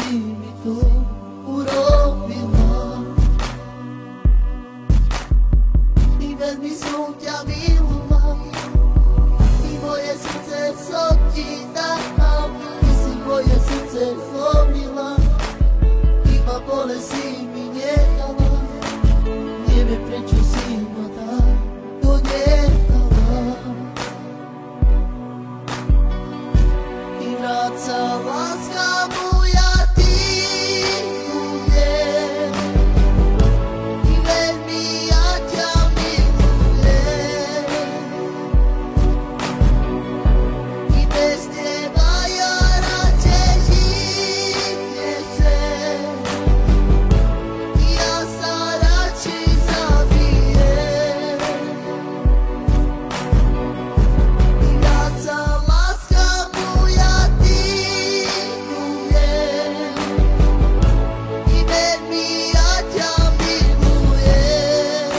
si mi to urobila. I veľmi som ťa miloval, i moje srdce som ti dal. Ty si moje srdce zlomila, iba bolesť si mi nechala. Neviem prečo si ma takto nechala. I vráca láska moja, ty tu vieš, i veľmi ja ťa milujem. I bez teba ja radšej žiť nechcem, ja sa radšej zabijem. I vráca láska moja, ty tu vieš, i veľmi ja ťa milujem.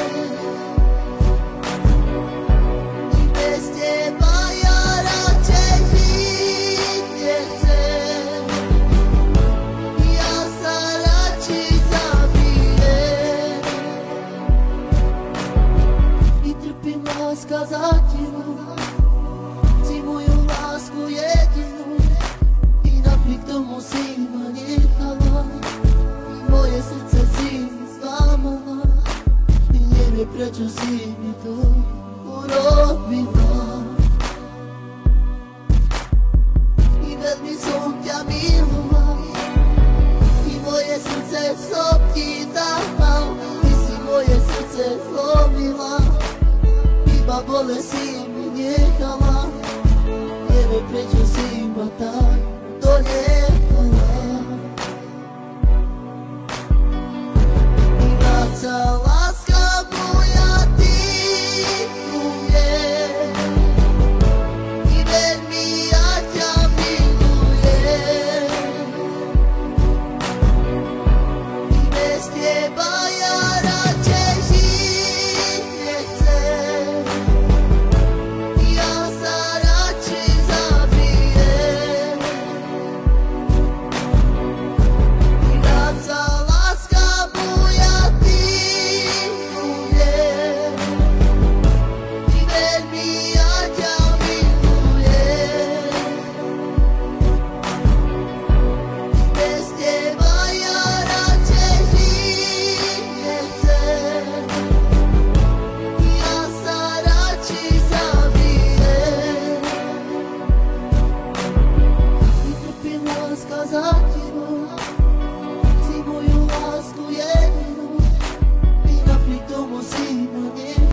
I bez teba ja radšej žiť nechcem, ja sa radšej zabijem. I trpím láska za tebou, si moju lásku jedinú, i napriek tomu si ma nechala, i moje srdce si mi zlámala. I neviem prečo si mi to urobila. I veľmi som ťa miloval, i moje srdce som ti dal. Ty si moje srdce zlomila, iba bolesť si mi nechala. Neviem prečo si ma tak